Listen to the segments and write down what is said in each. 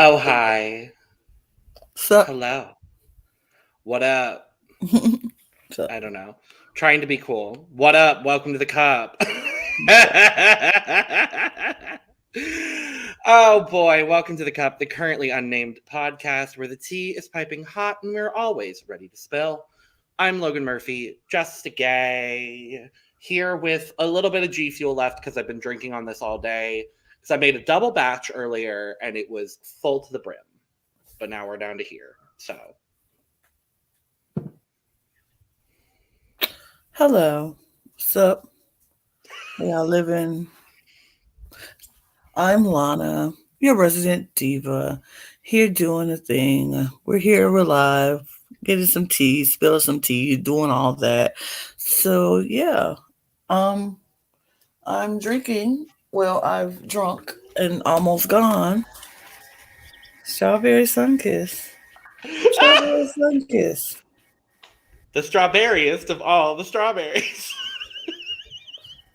Oh, hi. Sup? Hello. What up? Sup? I don't know. Trying to be cool. What up? Welcome to the cup. Oh boy, welcome to the cup, the currently unnamed podcast where the tea is piping hot and we're always ready to spill. I'm Logan Murphy, just a gay, here with a little bit of G Fuel left because I've been drinking on this all day. Because I made a double batch earlier and it was full to the brim. But now we're down to here. So. Hello. Sup? Yeah, living. I'm Lana, your resident diva, here doing a thing. We're here, we're live, getting some tea, spilling some tea, doing all that. So yeah. I'm drinking. Well, I've drunk and almost gone. Strawberry Sunkiss. Strawberry Sunkiss. The strawberriest of all the strawberries.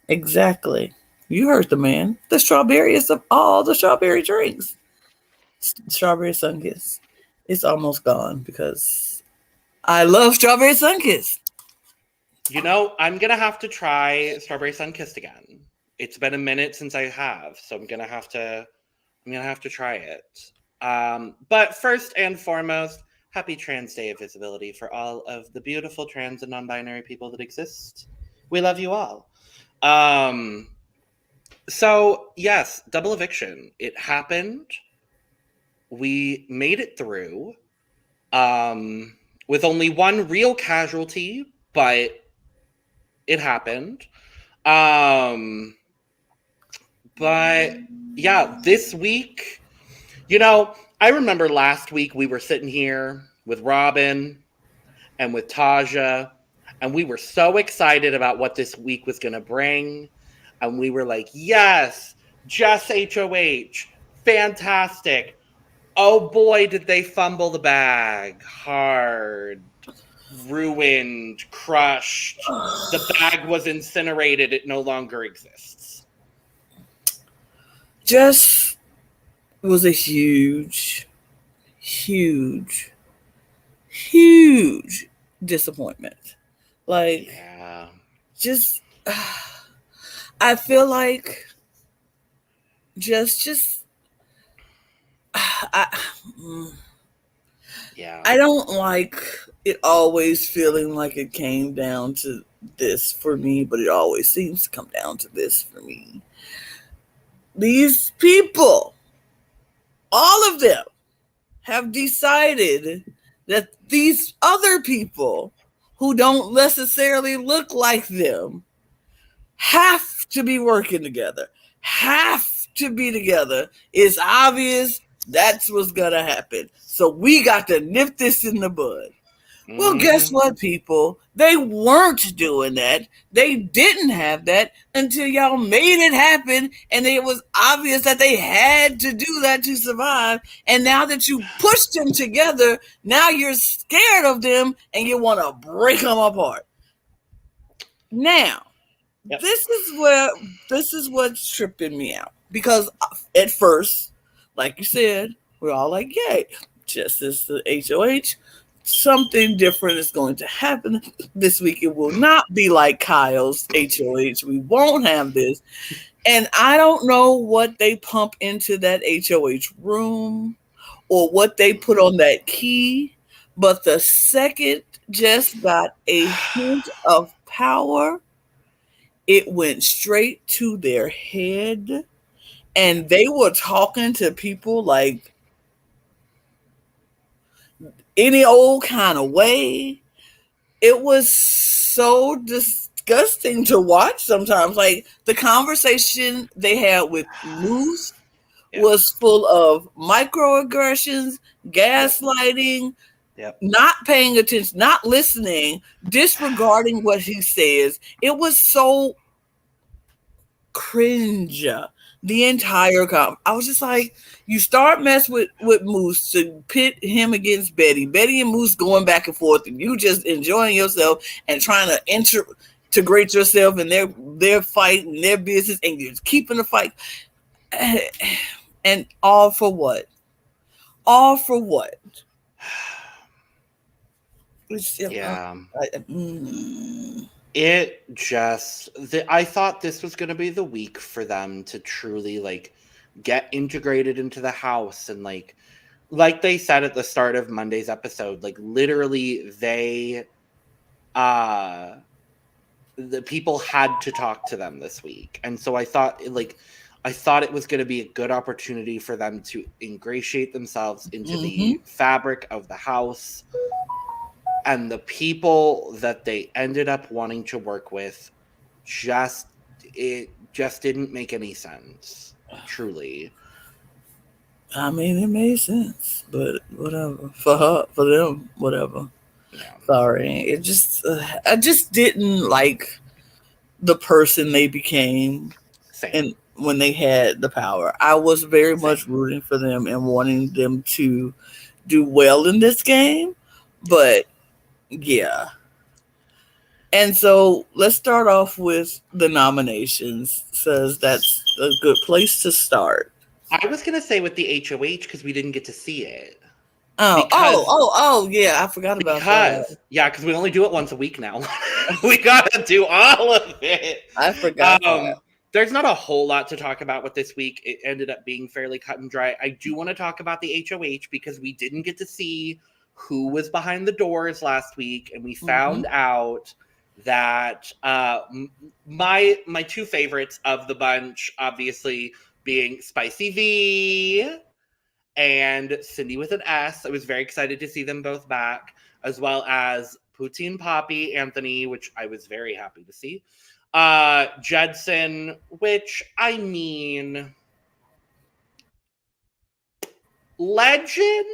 Exactly. You heard the man. The strawberriest of all the strawberry drinks. Strawberry Sunkiss. It's almost gone because I love Strawberry Sunkiss. You know, I'm going to have to try Strawberry Sunkissed again. It's been a minute since I have, so I'm going to have to try it. But first and foremost, happy Trans Day of Visibility for all of the beautiful trans and non-binary people that exist. We love you all. So, yes, Double Eviction. It happened. We made it through with only one real casualty, but it happened. But yeah, this week, you know, I remember last week we were sitting here with Robin and with Taja, and we were so excited about what this week was going to bring. And we were like, yes, just HOH, fantastic. Oh boy, did they fumble the bag hard. Ruined, crushed. The bag was incinerated. It no longer exists. Just was a huge disappointment. Like, yeah. Just, I feel like yeah. I don't like it always feeling like it came down to this for me, but it always seems to come down to this for me. These people, all of them, have decided that these other people who don't necessarily look like them have to be working together, have to be together. It's obvious that's what's gonna happen. So we got to nip this in the bud. Well, guess what, people? They weren't doing that. They didn't have that until y'all made it happen, and it was obvious that they had to do that to survive. And now that you pushed them together, now you're scared of them and you want to break them apart. Now, this is what's tripping me out. Because at first, like you said, we're all like, yay, just as the HOH, something different is going to happen this week. It will not be like Kyle's HOH. We won't have this. And I don't know what they pump into that HOH room or what they put on that key, but the second Jess got a hint of power, it went straight to their head. And they were talking to people like any old kind of way. It was so disgusting to watch sometimes. Like the conversation they had with Moose was full of microaggressions, gaslighting, not paying attention, not listening, disregarding what he says. It was so cringe. The entire I was just like, you start mess with Moose to pit him against Betty. Betty and Moose going back and forth, and you just enjoying yourself and trying to integrate yourself in their fight and their business, and you're keeping the fight. And all for what? All for what? It just, I thought this was going to be the week for them to truly like get integrated into the house. And like they said at the start of Monday's episode, like literally the people had to talk to them this week. And so I thought it was going to be a good opportunity for them to ingratiate themselves into the fabric of the house. And the people that they ended up wanting to work with it just didn't make any sense, truly. I mean, it made sense, but whatever. For them, whatever. Yeah. Sorry. I just didn't like the person they became. Same. And when they had the power. I was very much rooting for them and wanting them to do well in this game, but yeah. And so let's start off with the nominations, says that's a good place to start. I was going to say with the HOH because we didn't get to see it. Oh, yeah, I forgot about that. Yeah, because we only do it once a week now. We got to do all of it. I forgot that. There's not a whole lot to talk about with this week. It ended up being fairly cut and dry. I do want to talk about the HOH because we didn't get to see who was behind the doors last week, and we found out that my two favorites of the bunch, obviously being Spicy V and Cindy with an S. I was very excited to see them both back, as well as Poutine Poppy Anthony, which I was very happy to see. Judson, which, I mean, legend?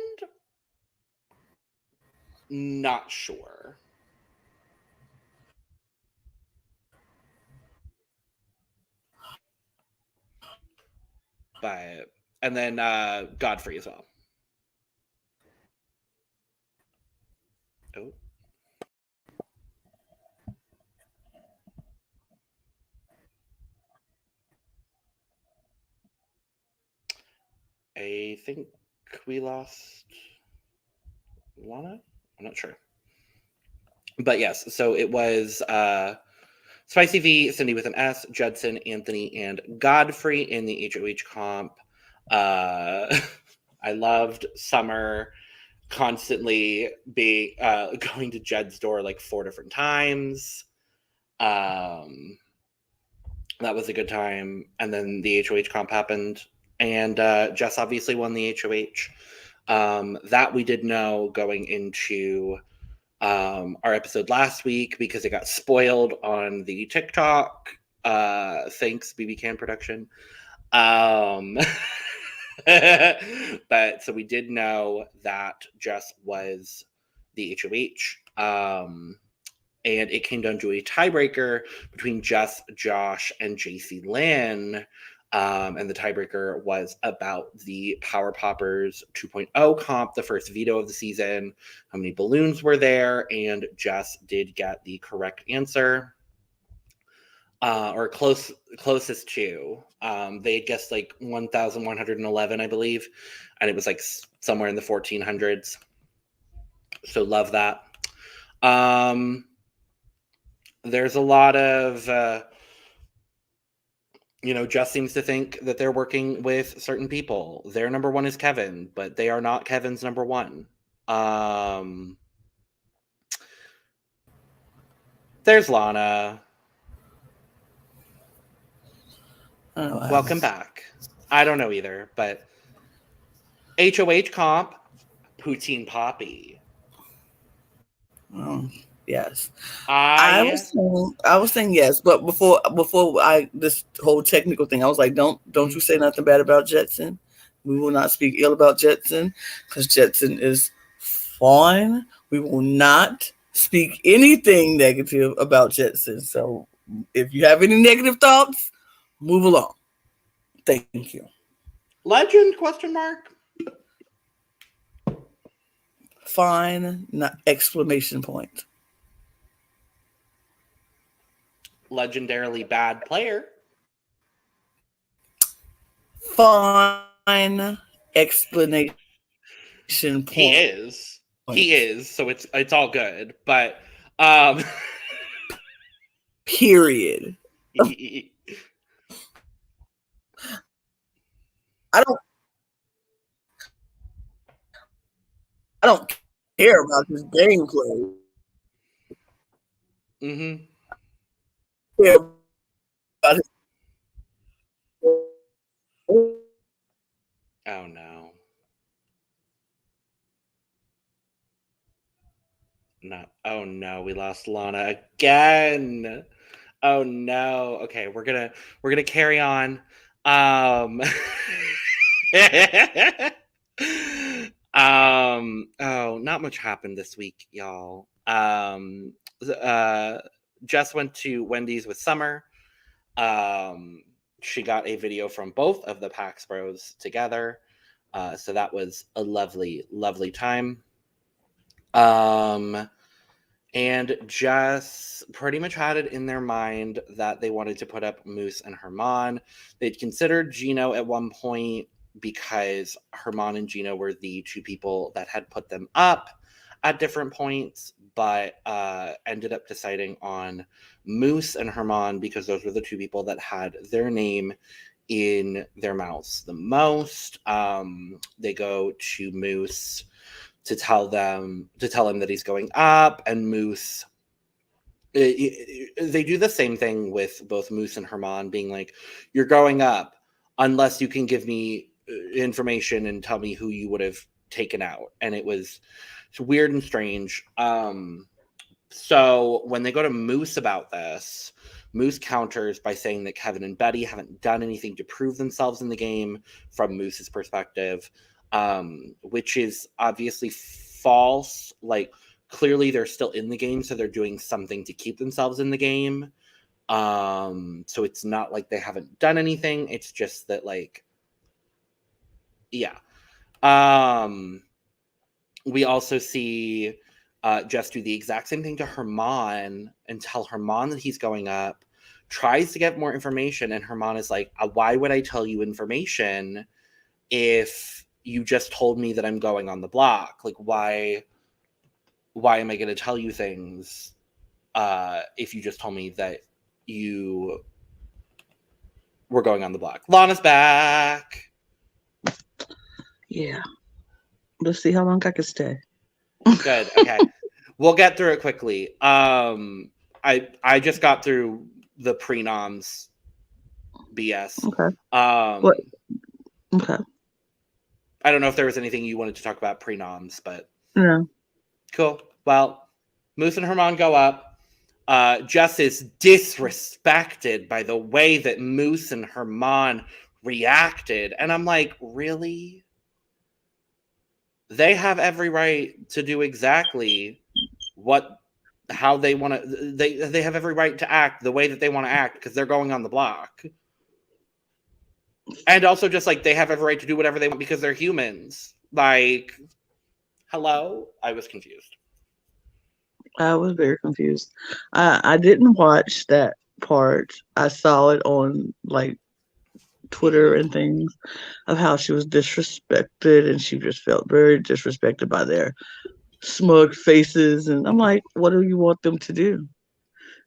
Not sure. But, and then Godfrey as well. Oh. I think we lost Lana? I'm not sure. But yes, so it was Spicy V, Cindy with an S, Judson, Anthony, and Godfrey in the HOH comp. I loved Summer constantly going to Jed's door like 4 different times. That was a good time. And then the HOH comp happened. And Jess obviously won the HOH. That we did know going into our episode last week because it got spoiled on the TikTok. Thanks, BBCAN production. But so we did know that Jess was the HOH. And it came down to a tiebreaker between Jess, Josh, and JC Lynn. And the tiebreaker was about the Power Poppers 2.0 comp, the first veto of the season. How many balloons were there? And Jess did get the correct answer, or closest to. They guessed like 1,111, I believe, and it was like somewhere in the 1,400s. So love that. There's a lot of, Jess seems to think that they're working with certain people. Their number one is Kevin, but they are not Kevin's number one. There's Lana. Welcome back. I don't know either, but HOH comp, Poutine Poppy. Yes. I was saying yes, but before this whole technical thing, I was like, don't you say nothing bad about Jetson. We will not speak ill about Jetson because Jetson is fine. We will not speak anything negative about Jetson. So if you have any negative thoughts, move along. Thank you. Legend? Question mark. Fine. Not exclamation point. Legendarily bad player. Fine explanation point. He is. So it's all good. But period. I don't care about his gameplay. Mm-hmm. Care about his... Oh no. No. Oh no, we lost Lana again. Oh no. Okay, we're gonna carry on. Oh, not much happened this week, y'all. Jess went to Wendy's with Summer. She got a video from both of the Pax Bros together. So that was a lovely, lovely time. And Jess pretty much had it in their mind that they wanted to put up Moose and Herman. They'd considered Gino at one point because Herman and Gino were the two people that had put them up at different points, but ended up deciding on Moose and Herman because those were the two people that had their name in their mouths the most. They go to Moose to tell him that he's going up, and Moose, they do the same thing with both Moose and Herman, being like, you're going up unless you can give me information and tell me who you would have taken out. And it's weird and strange. So when they go to Moose about this, Moose counters by saying that Kevin and Betty haven't done anything to prove themselves in the game from Moose's perspective, which is obviously false. Like, clearly they're still in the game, so they're doing something to keep themselves in the game. So it's not like they haven't done anything. It's just that, like, yeah. We also see Jess do the exact same thing to Herman and tell Herman that he's going up, tries to get more information, and Herman is like, why would I tell you information if you just told me that I'm going on the block? Like, why am I going to tell you things if you just told me that you were going on the block? Lana's back. Yeah. Let's see how long I can stay. Good. Okay. We'll get through it quickly. I just got through the pre-noms BS. Okay. What? Okay. I don't know if there was anything you wanted to talk about pre-noms, but no. Cool. Well, Moose and Herman go up. Jess is disrespected by the way that Moose and Herman reacted, and I'm like, really? They have every right to do exactly how they want to. They have every right to act the way that they want to act because they're going on the block. And also, just like, they have every right to do whatever they want because they're humans. Like, hello? I was confused. I was very confused. I didn't watch that part. I saw it on, like, Twitter and things of how she was disrespected, and she just felt very disrespected by their smug faces. And I'm like, what do you want them to do?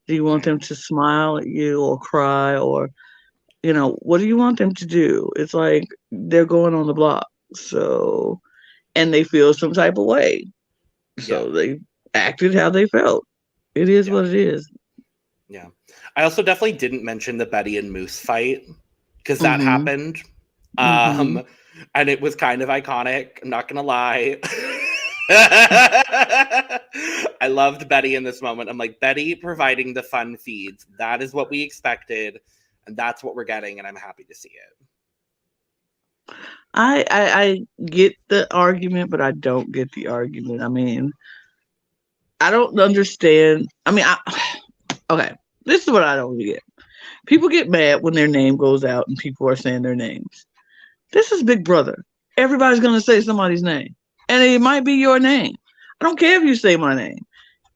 Do you want them to smile at you or cry, or, you know, what do you want them to do? It's like they're going on the block, so, and they feel some type of way, so they acted how they felt. It is what it is. Yeah. I also definitely didn't mention the Betty and Moose fight because that happened. And it was kind of iconic. I'm not going to lie. I loved Betty in this moment. I'm like, Betty providing the fun feeds. That is what we expected, and that's what we're getting, and I'm happy to see it. I get the argument, but I don't get the argument. I mean, I don't understand. I mean, okay, this is what I don't get. People get mad when their name goes out and people are saying their names. This is Big Brother. Everybody's going to say somebody's name. And it might be your name. I don't care if you say my name.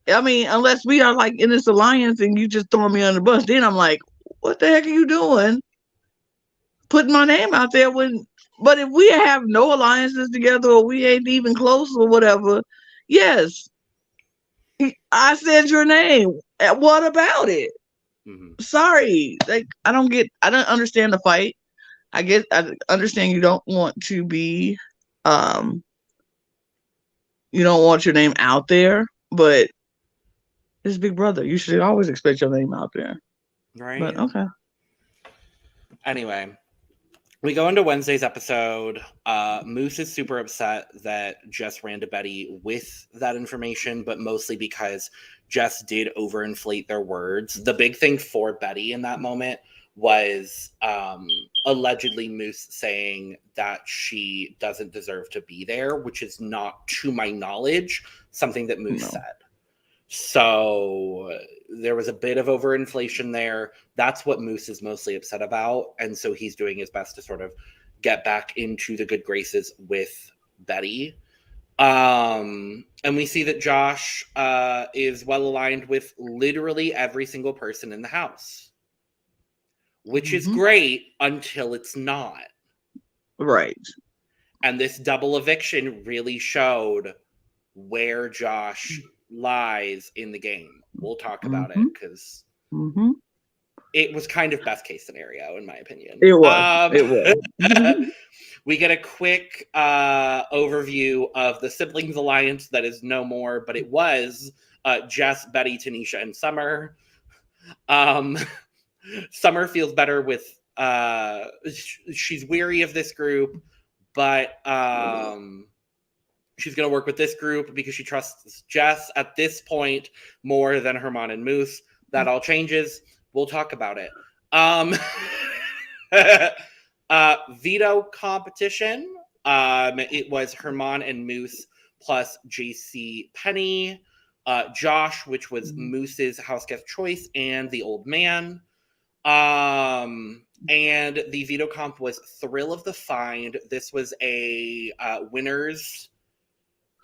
I mean, unless we are like in this alliance and you just throw me on the bus, then I'm like, what the heck are you doing? Putting my name out there when, but if we have no alliances together or we ain't even close or whatever, yes, I said your name. What about it? Mm-hmm. Sorry. Like, I don't understand the fight. I understand you don't want to be, you don't want your name out there, but it's Big Brother. You should always expect your name out there. Right. But okay. Anyway, we go into Wednesday's episode. Moose is super upset that Jess ran to Betty with that information, but mostly because Jess did overinflate their words. The big thing for Betty in that moment was allegedly Moose saying that she doesn't deserve to be there, which is not, to my knowledge, something that Moose said. So there was a bit of overinflation there. That's what Moose is mostly upset about. And so he's doing his best to sort of get back into the good graces with Betty. And we see that Josh is well aligned with literally every single person in the house. Which is great until it's not. Right. And this double eviction really showed where Josh lies in the game. We'll talk about it because it was kind of best case scenario, in my opinion. It was. We get a quick overview of the siblings alliance that is no more, but it was Jess, Betty, Tanisha, and Summer. Summer feels better with she's weary of this group, but she's going to work with this group because she trusts Jess at this point more than Herman and Moose. That all changes. We'll talk about it. Veto Competition. It was Herman and Moose plus JC Penny, Josh, which was Moose's house guest choice, and the old man. And the veto comp was Thrill of the Find. This was a winners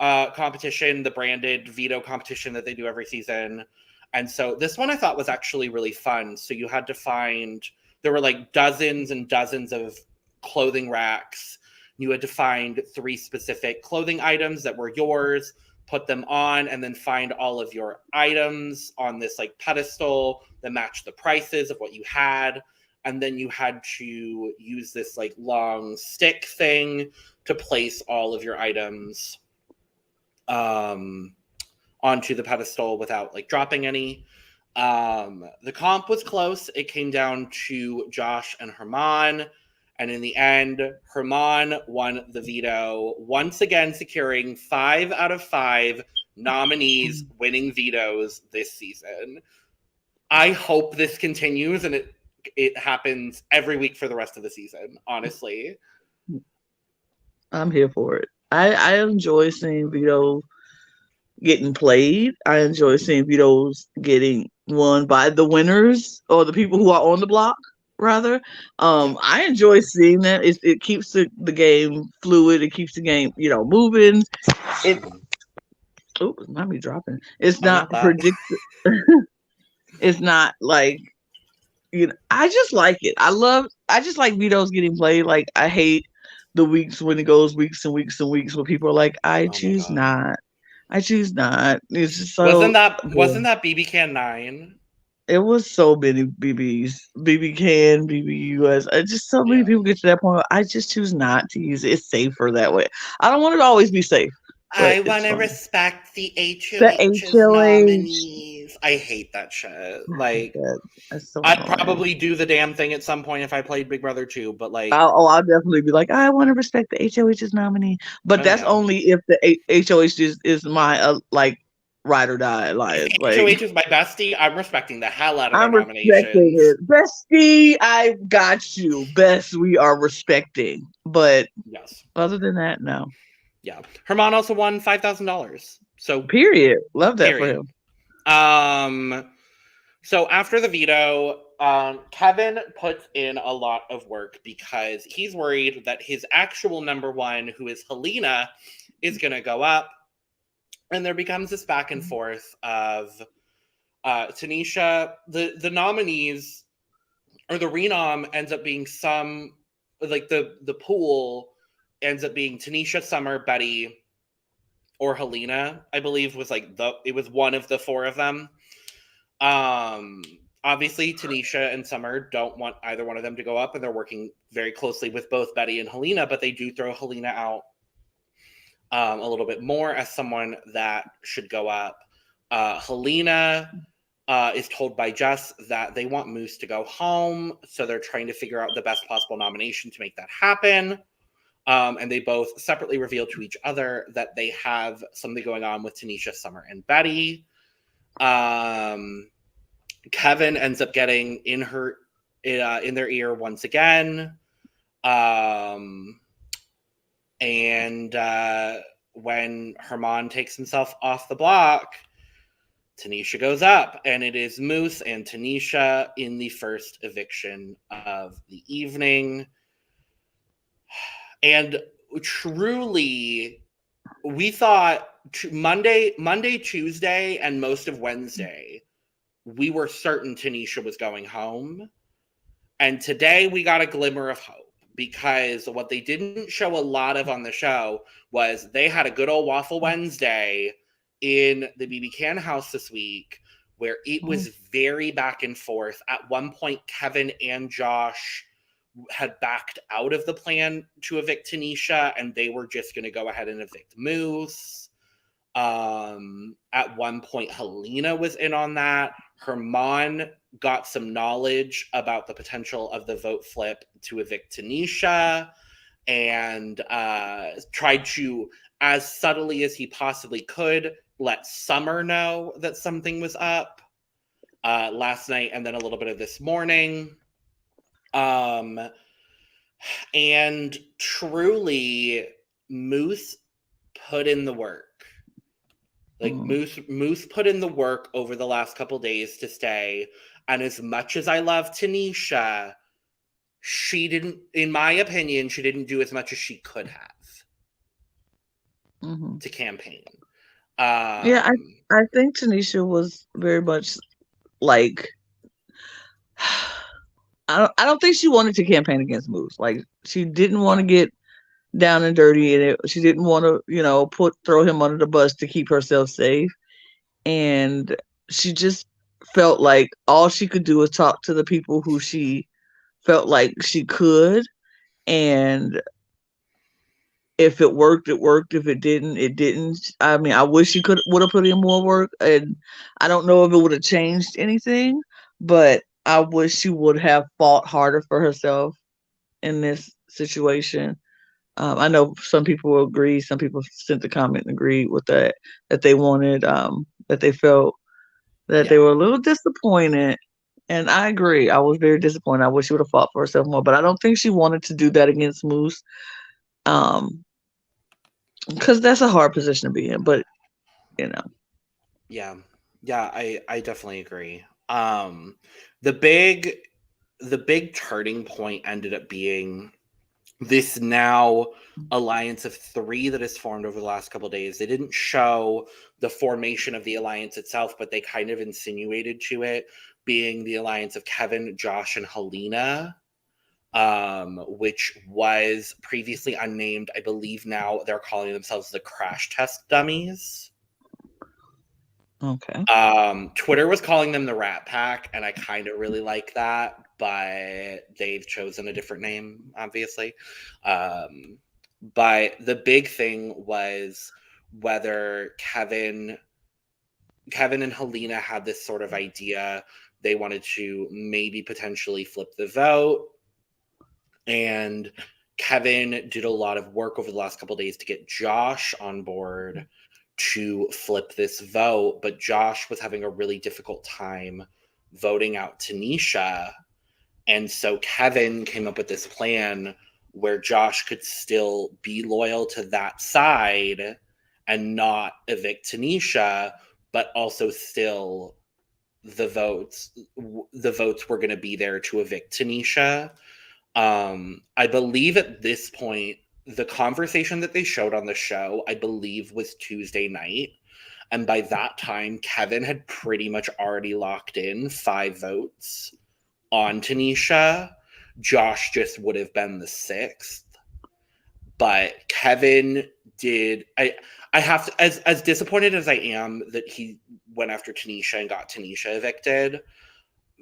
competition, the branded veto competition that they do every season. And so this one I thought was actually really fun. So you had to find, there were like dozens and dozens of clothing racks. You had to find 3 specific clothing items that were yours, put them on, and then find all of your items on this like pedestal that matched the prices of what you had. And then you had to use this like long stick thing to place all of your items onto the pedestal without like dropping any. The comp was close. It came down to Josh and Herman. And in the end, Herman won the veto, once again securing 5 out of 5 nominees winning vetoes this season. I hope this continues and it happens every week for the rest of the season, honestly. I'm here for it. I enjoy seeing veto getting played. I enjoy seeing vetoes getting won by the winners or the people who are on the block. Rather, I enjoy seeing that. It keeps the game fluid. It keeps the game, moving. It might be dropping. It's not predictable. It's not like, I just like it. I just like vetoes getting played. Like, I hate the weeks when it goes weeks and weeks and weeks where people are like, I choose not. It's just so. Wasn't that BBCAN 9? It was so many BBs, BBCAN, BBUS. Just so many people get to that point where I just choose not to use it. It's safer that way. I don't want it to always be safe. I want to respect the HOH's nominees. I hate that shit. Like, so I'd probably do the damn thing at some point if I played Big Brother 2, but like... I'll definitely be like, I want to respect the HOH's nominee. But that's only if the HOH is my, ride or die alliance. HOH Like, is my bestie. I'm respecting the hell out of their I'm respecting nominations. it. Bestie, I got you. Best we are respecting. But Yes. other than that, no. Yeah. Herman also won $5,000. So Period. Love that period. for him. So after the veto, Kevin puts in a lot of work because he's worried that his actual number one, who is Helena, is going to go up. And there becomes this back and forth of Tanisha, the nominees, or the renom ends up being some, like the pool ends up being Tanisha, Summer, Betty, or Helena, I believe it was one of the four of them. Obviously Tanisha and Summer don't want either one of them to go up, and they're working very closely with both Betty and Helena, but they do throw Helena out a little bit more as someone that should go up. Helena is told by Jess that they want Moose to go home, so they're trying to figure out the best possible nomination to make that happen. And they both separately reveal to each other that they have something going on with Tanisha, Summer, and Betty. Kevin ends up getting in their ear once again. And when Herman takes himself off the block, Tanisha goes up, and it is Moose and Tanisha in the first eviction of the evening. And truly, we thought Monday, Tuesday, and most of Wednesday, we were certain Tanisha was going home. And today we got a glimmer of hope, because what they didn't show a lot of on the show was they had a good old Waffle Wednesday in the BBCAN house this week, where it was very back and forth. At one point, Kevin and Josh had backed out of the plan to evict Tanisha, and they were just going to go ahead and evict Moose. At one point, Helena was in on that. Herman got some knowledge about the potential of the vote flip to evict Tanisha, and tried to, as subtly as he possibly could, let Summer know that something was up last night, and then a little bit of this morning. And truly, Moose put in the work. Moose put in the work over the last couple days to stay. And as much as I love Tanisha, she didn't, in my opinion, she didn't do as much as she could have to campaign. Yeah, I think Tanisha was very much like, I don't think she wanted to campaign against Moose. Like, she didn't want to get down and dirty in it. She didn't want to, throw him under the bus to keep herself safe. And she just felt like all she could do was talk to the people who she felt like she could. And if it worked, it worked. If it didn't, it didn't. I mean, I wish she would have put in more work, and I don't know if it would have changed anything, but I wish she would have fought harder for herself in this situation. I know some people will agree. Some people sent the comment and agreed with that they wanted, that they felt that they were a little disappointed. And I agree. I was very disappointed. I wish she would have fought for herself more, but I don't think she wanted to do that against Moose. Because that's a hard position to be in, but Yeah, I definitely agree. The big turning point ended up being this now alliance of three that has formed over the last couple of days. They didn't show the formation of the alliance itself, but they kind of insinuated to it being the alliance of Kevin, Josh, and Helena, which was previously unnamed. I believe now they're calling themselves the Crash Test Dummies. Okay. Twitter was calling them the Rat Pack, and I kind of really like that, but they've chosen a different name, obviously. But the big thing was whether Kevin and Helena had this sort of idea. They wanted to maybe potentially flip the vote. And Kevin did a lot of work over the last couple of days to get Josh on board to flip this vote, but Josh was having a really difficult time voting out Tanisha. And so Kevin came up with this plan where Josh could still be loyal to that side and not evict Tanisha, but also still the votes were going to be there to evict Tanisha. I believe at this point, the conversation that they showed on the show, I believe, was Tuesday night. And by that time, Kevin had pretty much already locked in 5 votes on Tanisha. Josh just would have been the 6th. But Kevin did. I have to, as disappointed as I am that he went after Tanisha and got Tanisha evicted,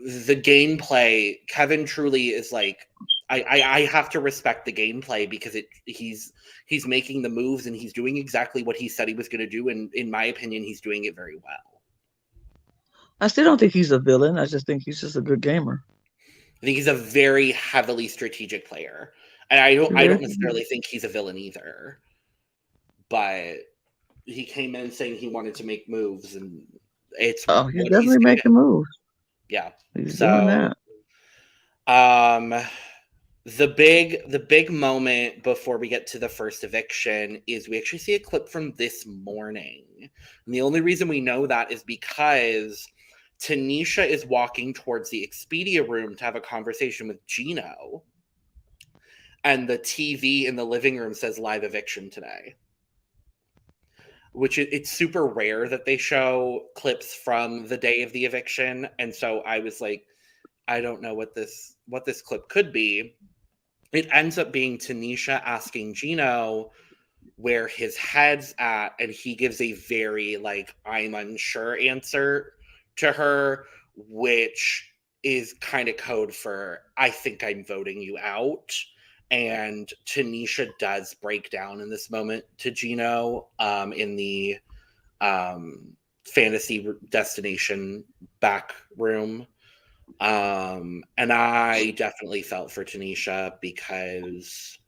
the gameplay, Kevin truly is like, I have to respect the gameplay because he's making the moves and he's doing exactly what he said he was going to do, and in my opinion, he's doing it very well. I still don't think he's a villain. I just think he's just a good gamer. I think he's a very heavily strategic player, and I don't necessarily think he's a villain either. But he came in saying he wanted to make moves, and it's he's definitely making moves. Yeah, he's doing that. The big moment before we get to the first eviction is we actually see a clip from this morning. And the only reason we know that is because Tanisha is walking towards the Expedia room to have a conversation with Gino. And the TV in the living room says live eviction today. Which it's super rare that they show clips from the day of the eviction. And so I was like, I don't know what this clip could be. It ends up being Tanisha asking Gino where his head's at, and he gives a very like, I'm unsure answer to her, which is kind of code for, I think I'm voting you out. And Tanisha does break down in this moment to Gino in the fantasy destination back room. And I definitely felt for Tanisha because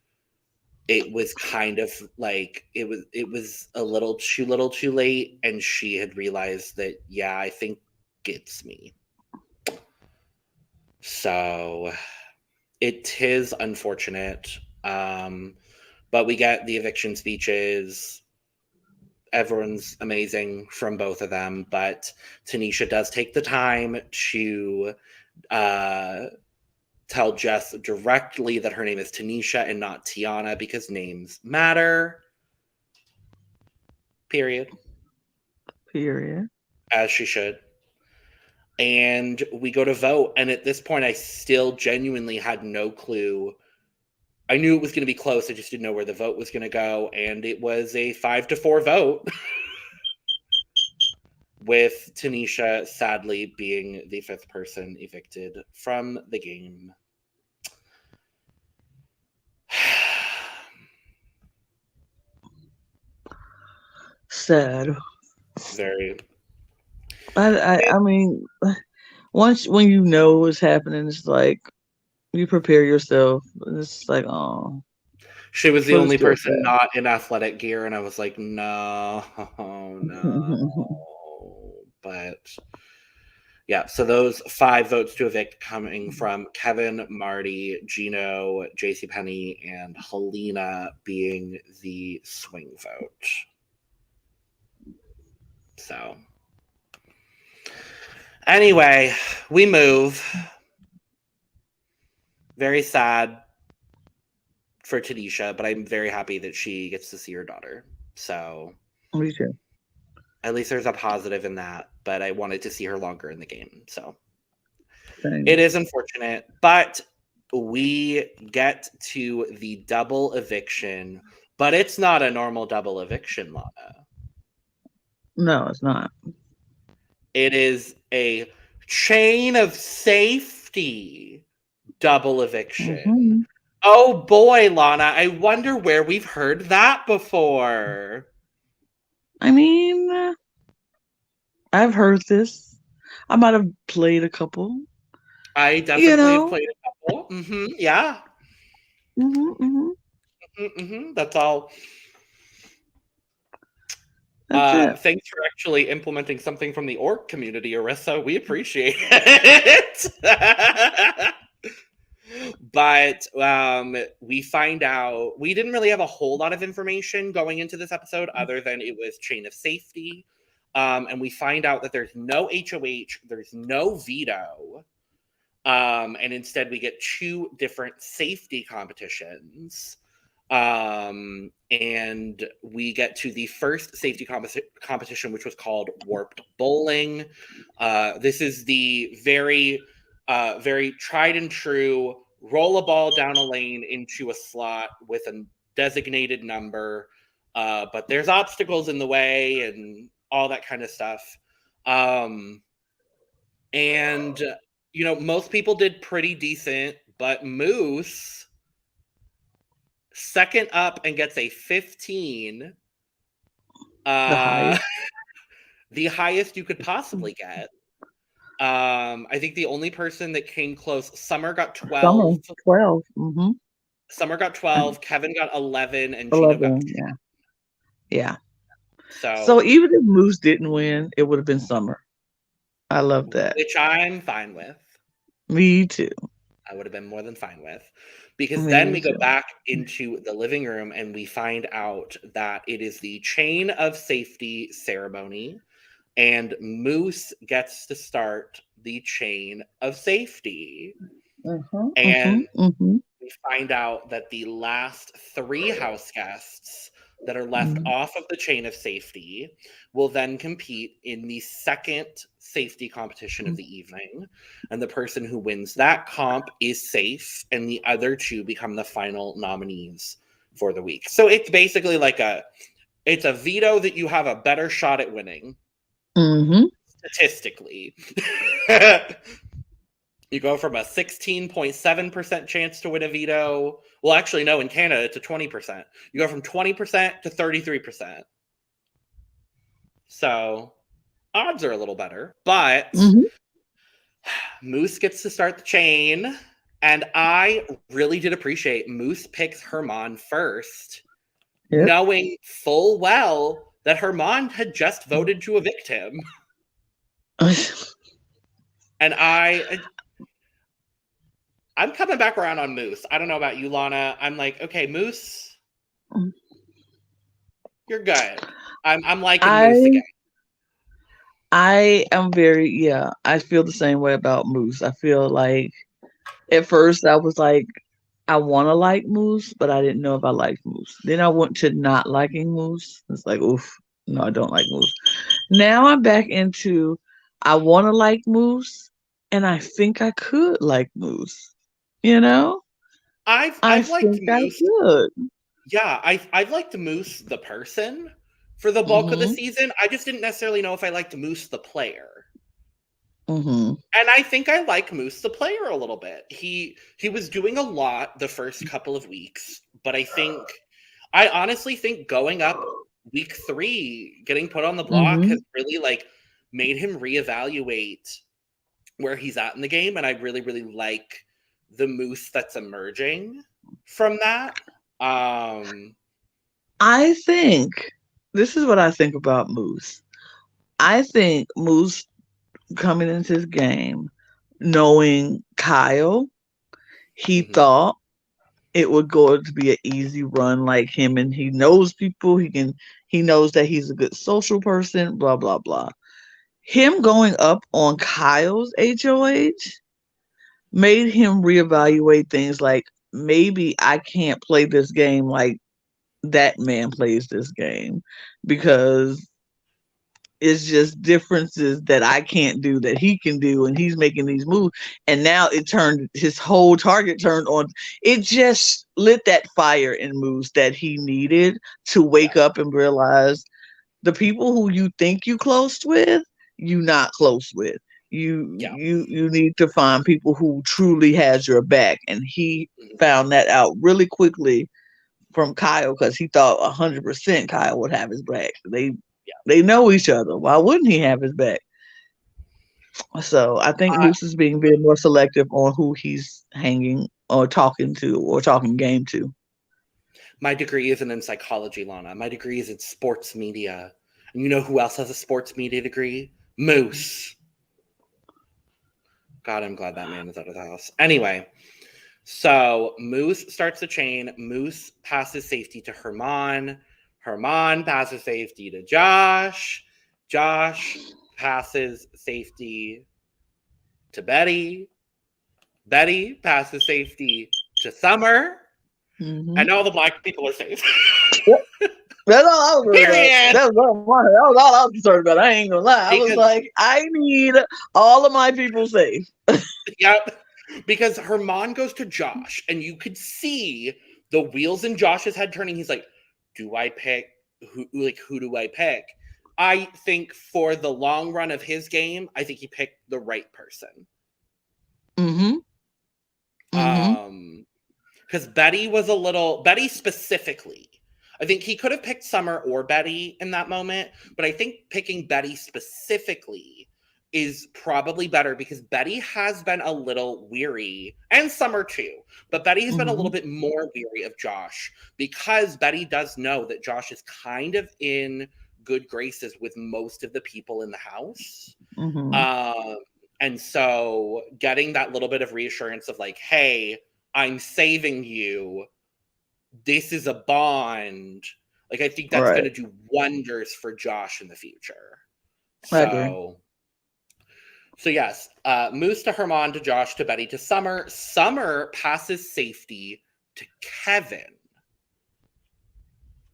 it was kind of like it was a little too late, and she had realized that, yeah, I think it's me. So it is unfortunate. But we get the eviction speeches. Everyone's amazing from both of them, but Tanisha does take the time to tell Jess directly that her name is Tanisha and not Tiana because names matter. Period. As she should. And we go to vote, and at this point I still genuinely had no clue. I knew it was going to be close. I just didn't know where the vote was going to go. And it was a 5-4 vote with Tanisha sadly being the 5th person evicted from the game. Sad. Very. I mean, when you know what's happening, it's like, you prepare yourself. It's like, oh. She was the only person not in athletic gear, and I was like, no. But yeah, so those 5 votes to evict coming from Kevin, Marty, Gino, JCPenney, and Helena being the swing vote. So anyway, we move. Very sad for Tanisha, but I'm very happy that she gets to see her daughter. So me too. At least there's a positive in that, but I wanted to see her longer in the game. So Same. It is unfortunate, but we get to the double eviction, but it's not a normal double eviction, Lana. No, it's not. It is a chain of safety double eviction. Mm-hmm. Oh boy, Lana, I wonder where we've heard that before. I mean, I've heard this. I might have played a couple. I definitely have played a couple. Mm-hmm, yeah. Mm-hmm, mm-hmm. Mm-hmm, mm-hmm. That's all. That's it. Thanks for actually implementing something from the orc community, Arissa. We appreciate it. But we find out we didn't really have a whole lot of information going into this episode other than it was chain of safety. And we find out that there's no HOH, there's no veto. And instead we get 2 different safety competitions. And we get to the first safety competition, which was called Warped Bowling. This is the very tried and true roll a ball down a lane into a slot with a designated number, but there's obstacles in the way and all that kind of stuff. And most people did pretty decent, but Moose second up and gets a 15. The highest you could possibly get. I think the only person that came close, Summer got 12. Summer, 12. Mm-hmm. Summer got 12, Kevin got 11, and Gino got 10. Yeah. So So even if Moose didn't win, it would have been Summer. I love that. Which I'm fine with. Me too. I would have been more than fine with. Because then we go back into the living room and we find out that it is the chain of safety ceremony. And Moose gets to start the chain of safety. And we find out that the last 3 house guests that are left off of the chain of safety will then compete in the second safety competition of the evening. And the person who wins that comp is safe, and the other 2 become the final nominees for the week. So it's basically like it's a veto that you have a better shot at winning. Statistically. You go from a 16.7% chance to win a veto. Well, actually, no, in Canada, it's a 20%. You go from 20% to 33%. So odds are a little better. But Moose gets to start the chain. And I really did appreciate Moose picks Herman first, knowing full well that Herman had just voted to evict him. And I'm coming back around on Moose. I don't know about you, Lana. I'm like, okay, Moose, you're good. I'm liking Moose again. I am I feel the same way about Moose. I feel like at first I was like, I want to like Moose, but I didn't know if I liked Moose. Then I went to not liking Moose. It's like, oof, no, I don't like Moose. Now I'm back into, I want to like Moose, and I think I could like Moose. I've liked Moose. Yeah, I've liked Moose the person for the bulk of the season. I just didn't necessarily know if I liked Moose the player. And I think I like Moose the player a little bit. He was doing a lot the first couple of weeks, but I honestly think going up week 3, getting put on the block has really made him reevaluate where he's at in the game, and I really, really like the Moose that's emerging from that. I think this is what I think about Moose. I think Moose coming into his game, knowing Kyle, he thought it would go to be an easy run like him, and he knows people. He knows that he's a good social person. Blah blah blah. Him going up on Kyle's HOH made him reevaluate things like, maybe I can't play this game like that man plays this game, because it's just differences that I can't do that he can do, and he's making these moves. And now his whole target turned on. It just lit that fire in Moose that he needed to wake up and realize the people who you think you close with, you not close with. You need to find people who truly has your back. And he found that out really quickly from Kyle, because he thought 100% Kyle would have his back. They know each other. Why wouldn't he have his back? So I think Moose is being very more selective on who he's hanging or talking to or talking game to. My degree isn't in psychology, Lana. My degree is in sports media. You know who else has a sports media degree? Moose. God, I'm glad that man is out of the house. Anyway, so Moose starts the chain. Moose passes safety to Herman. Herman passes safety to Josh. Josh passes safety to Betty. Betty passes safety to Summer. Mm-hmm. And all the black people are safe. That's all I was worried Period. about. That was all I was concerned about. I ain't gonna lie. I was like, I need all of my people safe. Yep. Because Herman goes to Josh, and you could see the wheels in Josh's head turning. He's like, do I pick who do I pick? I think for the long run of his game, I think he picked the right person. Mm-hmm. Because Betty specifically, I think he could have picked Summer or Betty in that moment, but I think picking Betty specifically is probably better because Betty has been a little weary, and Summer too, but Betty has been a little bit more weary of Josh because Betty does know that Josh is kind of in good graces with most of the people in the house. And so getting that little bit of reassurance of like, hey, I'm saving you. This is a bond. Like, I think that's going to do wonders for Josh in the future. So yes, Moose to Herman to Josh to Betty to Summer. Summer passes safety to Kevin.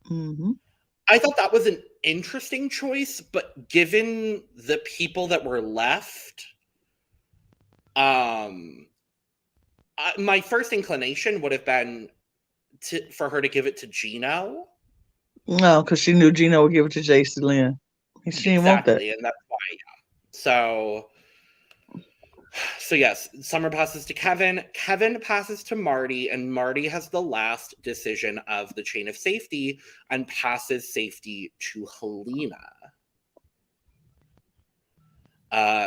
I thought that was an interesting choice, but given the people that were left, my first inclination would have been for her to give it to Gino. No, because she knew Gino would give it to JC Lynn. She didn't want that. And that's why. Yeah. So yes, Summer passes to Kevin. Kevin passes to Marty, and Marty has the last decision of the chain of safety and passes safety to Helena.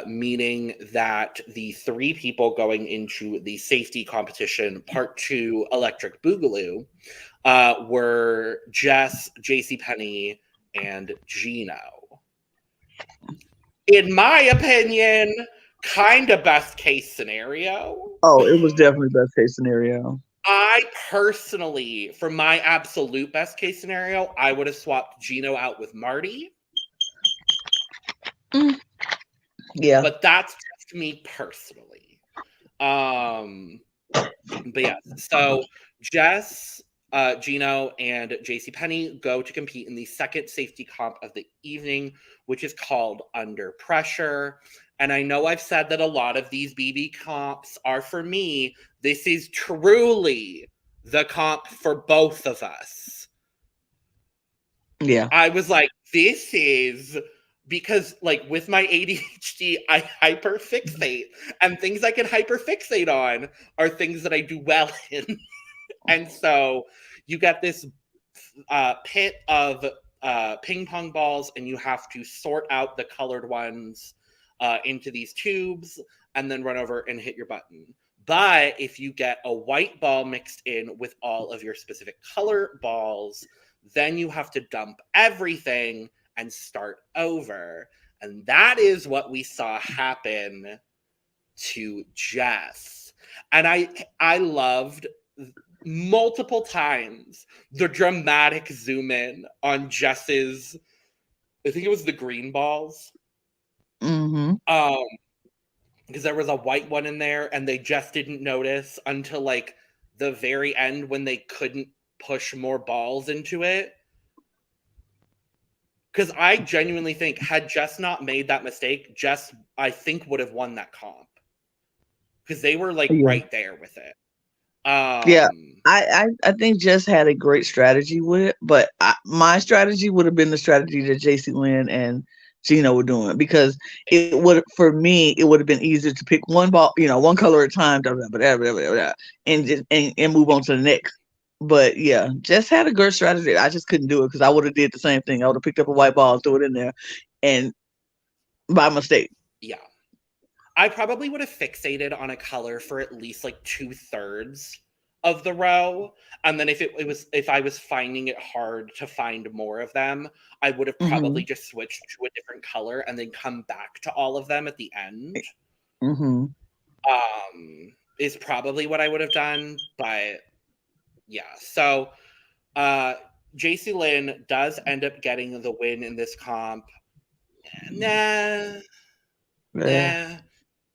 Meaning that the three people going into the safety competition, part 2, Electric Boogaloo, were Jess, JCPenney, and Gino. In my opinion, kind of best case scenario. Oh, it was definitely best case scenario. I personally, for my absolute best case scenario, I would have swapped Gino out with Marty. Yeah. But that's just me personally. But yeah, so Jess, Gino, and JCPenney go to compete in the second safety comp of the evening, which is called Under Pressure. And I know I've said that a lot of these BB comps are for me. This is truly the comp for both of us. Yeah. I was like, this is... Because, like, with my ADHD, I hyperfixate. And things I can hyperfixate on are things that I do well in. And so you get this pit of ping pong balls, and you have to sort out the colored ones into these tubes and then run over and hit your button. But if you get a white ball mixed in with all of your specific color balls, then you have to dump everything and start over. And that is what we saw happen to Jess. And I loved multiple times the dramatic zoom in on Jess's, I think it was the green balls. Because there was a white one in there and they just didn't notice until like the very end when they couldn't push more balls into it. Because I genuinely think, had Jess not made that mistake, Jess, I think, would have won that comp. Because they were, like, right there with it. I think Jess had a great strategy with it, but my strategy would have been the strategy that JC Lynn and Gino were doing. Because it would, for me, it would have been easier to pick one ball, one color at a time, and move on to the next. But yeah, Jess had a good strategy. I just couldn't do it because I would have did the same thing. I would have picked up a white ball, threw it in there, and by mistake. Yeah. I probably would have fixated on a color for at least like 2/3 of the row. And then if I was finding it hard to find more of them, I would have probably just switched to a different color and then come back to all of them at the end. Is probably what I would have done. But yeah, so JC Lynn does end up getting the win in this comp. Nah.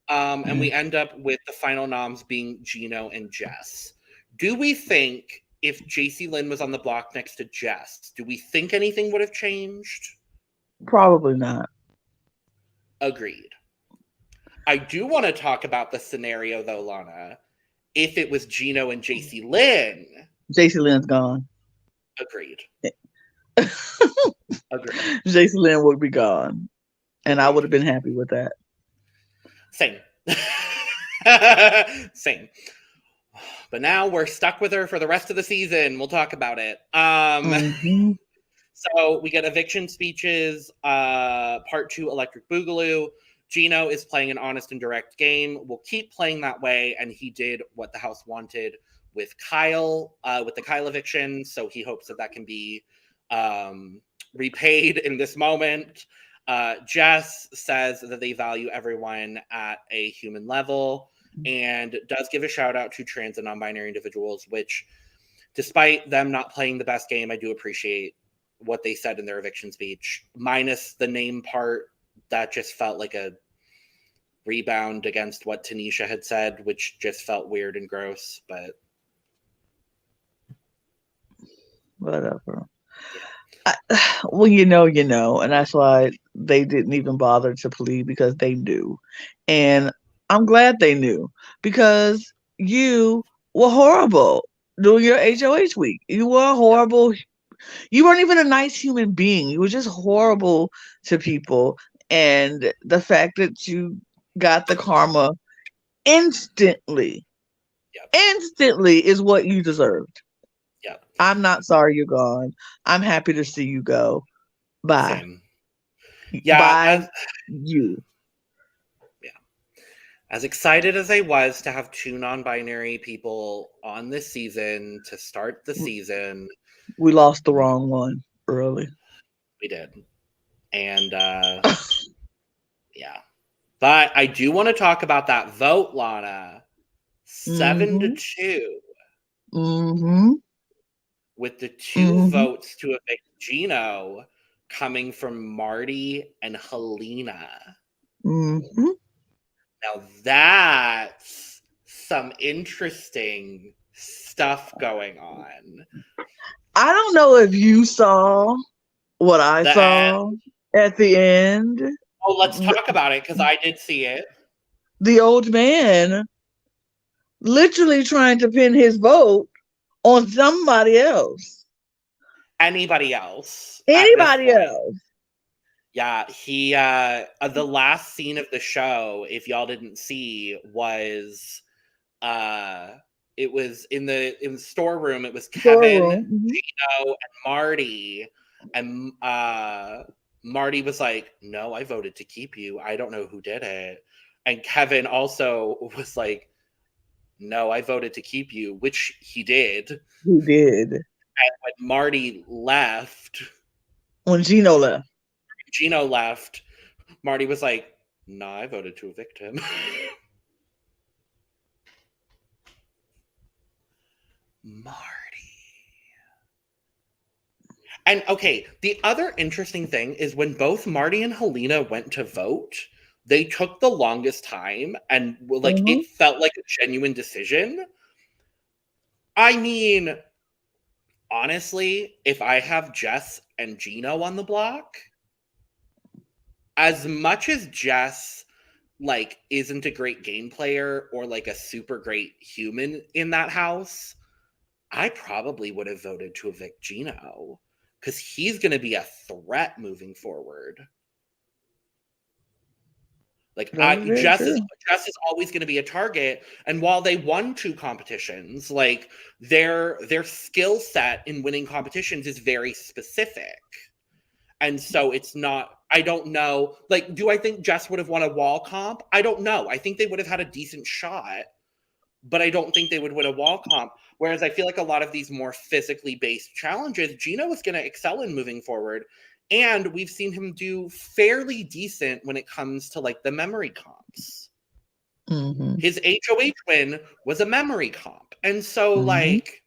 And we end up with the final noms being Gino and Jess. Do we think if JC Lynn was on the block next to Jess, do we think anything would have changed? Probably not. Agreed. I do want to talk about the scenario, though, Lana. If it was Gino and JC Lynn. JC Lynn's gone. Agreed. Agreed. JC Lynn would be gone. And I would have been happy with that. Same. Same. But now we're stuck with her for the rest of the season. We'll talk about it. So we get Eviction Speeches, Part 2, Electric Boogaloo. Gino is playing an honest and direct game. We'll keep playing that way, and he did what the house wanted with Kyle, with the Kyle eviction, so he hopes that can be repaid in this moment. Jess says that they value everyone at a human level and does give a shout out to trans and non-binary individuals, which, despite them not playing the best game, I do appreciate what they said in their eviction speech, minus the name part. That just felt like a rebound against what Tanisha had said, which just felt weird and gross, but whatever. Well, you know, and that's why they didn't even bother to plead, because they knew. And I'm glad they knew, because you were horrible during your HOH week. You were horrible. You weren't even a nice human being. You were just horrible to people. And the fact that you got the karma instantly is what you deserved. Yep. I'm not sorry you're gone. I'm happy to see you go. Bye. Same. Yeah. You. Yeah. As excited as I was to have 2 non-binary people on this season to start the season, we lost the wrong one early. We did. And yeah. But I do want to talk about that vote, Lana. 7-2. With the 2 votes to evict Gino coming from Marty and Helena. Now that's some interesting stuff going on. I don't know if you saw what I saw at the end. Oh, let's talk about it, because I did see it. The old man literally trying to pin his vote on somebody else. Anybody else. Yeah, he the last scene of the show, if y'all didn't see, was it was in the storeroom. It was Kevin, Gino, and Marty. And Marty was like, "No, I voted to keep you. I don't know who did it." And Kevin also was like, "No, I voted to keep you," which he did. He did. And when Marty left, when Gino left, Marty was like, "No, I voted to evict him." Marty. And okay, the other interesting thing is when both Marty and Helena went to vote, they took the longest time, and it felt like a genuine decision. I mean, honestly, if I have Jess and Gino on the block, as much as Jess isn't a great game player or a super great human in that house, I probably would have voted to evict Gino, because he's going to be a threat moving forward. Jess is always going to be a target. And while they won 2 competitions, their skill set in winning competitions is very specific. And so it's not, I don't know, do I think Jess would have won a wall comp? I don't know. I think they would have had a decent shot. but I don't think they would win a wall comp. Whereas I feel like a lot of these more physically based challenges, Gino is going to excel in moving forward. And we've seen him do fairly decent when it comes to like the memory comps. Mm-hmm. His HOH win was a memory comp. And so like,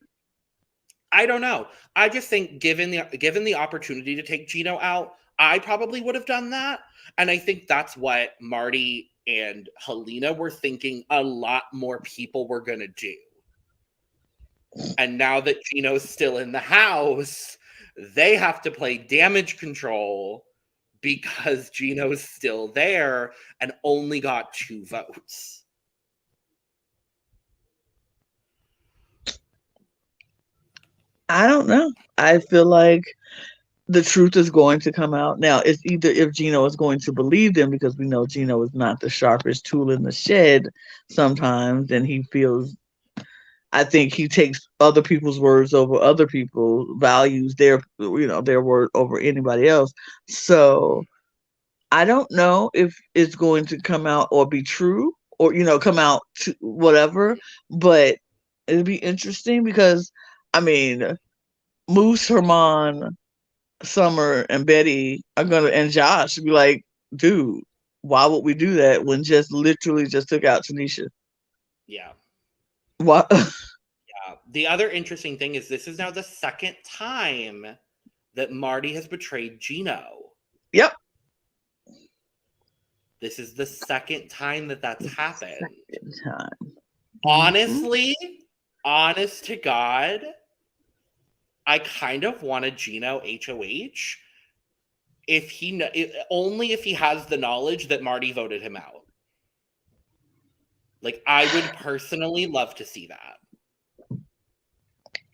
I don't know. I just think given the opportunity to take Gino out, I probably would have done that. And I think that's what Marty and Helena were thinking a lot more people were going to do. And now that Gino's still in the house, they have to play damage control because Gino's still there and only got 2 votes. I don't know. I feel like the truth is going to come out. Now, it's either if Gino is going to believe them, because we know Gino is not the sharpest tool in the shed sometimes, and he feels, I think he takes other people's words over other people, values their word over anybody else. So I don't know if it's going to come out or be true or, come out to whatever, but it'll be interesting because, I mean, Moose, Herman, Summer, and Betty and Josh be like, dude, why would we do that when literally just took out Tanisha? Yeah. What? Yeah. The other interesting thing is this is now the second time that Marty has betrayed Gino. Yep. This is the second time that's happened. Second time. Honestly, honest to God, I kind of want a Gino HOH only if he has the knowledge that Marty voted him out. Like, I would personally love to see that.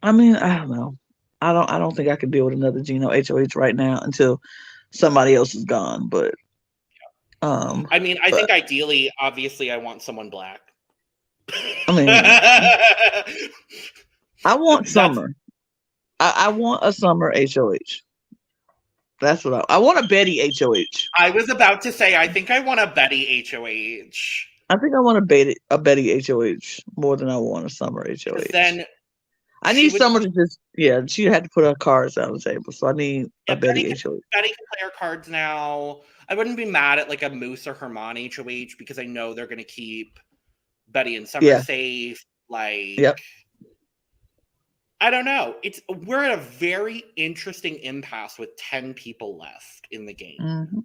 I mean, I don't know. I don't think I could deal with another Gino HOH right now until somebody else is gone. But I mean, I think ideally, obviously, I want someone black. I mean, I want Summer. I want a Summer HOH. That's what I want, a Betty HOH. I was about to say, I think I want a Betty HOH. I think I want a Betty HOH more than I want a Summer HOH. Then I need Summer to just, she had to put her cards on the table. So I need a Betty HOH. Betty can play her cards now. I wouldn't be mad at like a Moose or Herman HOH because I know they're going to keep Betty and Summer safe. Like, I don't know. We're at a very interesting impasse with 10 people left in the game. Mm-hmm.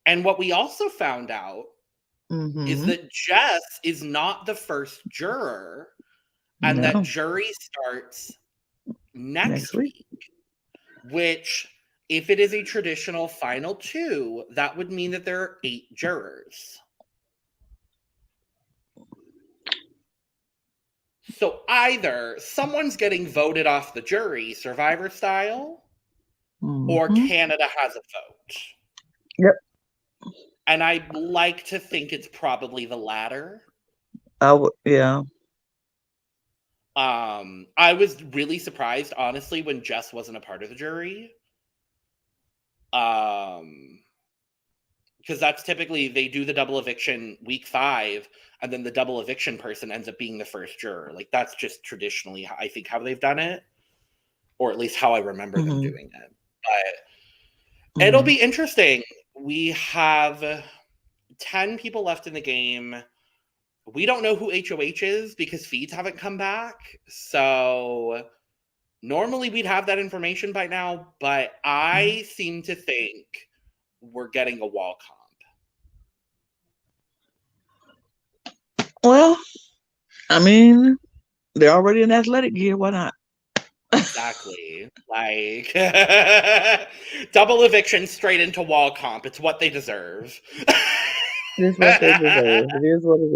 And what we also found out is that Jess is not the first juror, and that jury starts next week. Which, if it is a traditional final 2, that would mean that there are 8 jurors. So either someone's getting voted off the jury, Survivor style, or Canada has a vote. Yep. And I'd like to think it's probably the latter. Yeah. I was really surprised, honestly, when Jess wasn't a part of the jury. Because that's typically, they do the double eviction week 5, and then the double eviction person ends up being the first juror. Like, that's just traditionally, I think, how they've done it. Or at least how I remember them doing it. But it'll be interesting. We have 10 people left in the game. We don't know who HOH is because feeds haven't come back. So normally we'd have that information by now, but I seem to think we're getting a wall comp. Well, I mean, they're already in athletic gear. Why not? Exactly. Like, double eviction straight into wall comp. It's what they deserve. It's what they deserve. It is what it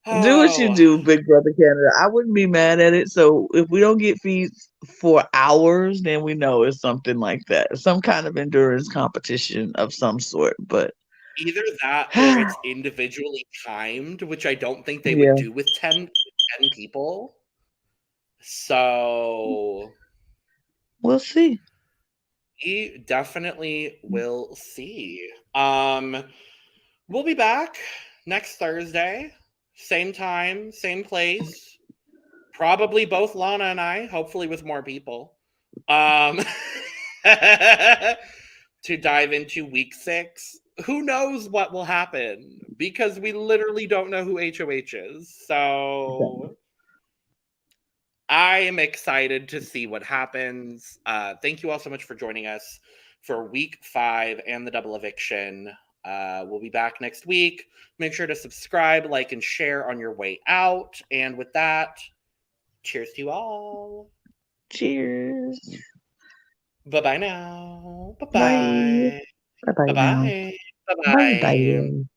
is. Do what you do, Big Brother Canada. I wouldn't be mad at it. So if we don't get feeds for hours, then we know it's something like that. Some kind of endurance competition of some sort. But either that or it's individually timed, which I don't think they would do with 10 people. So we'll see. We definitely will see. We'll be back next Thursday. same time, same place. Probably both Lana and I, hopefully with more people. To dive into week 6. Who knows what will happen? Because we literally don't know who HOH is. So I am excited to see what happens. Thank you all so much for joining us for week 5 and the double eviction. We'll be back next week. Make sure to subscribe, like, and share on your way out. And with that, cheers to you all. Cheers. Bye-bye now. Bye. Bye-bye. Bye-bye now. Bye-bye. Bye-bye. Bye-bye.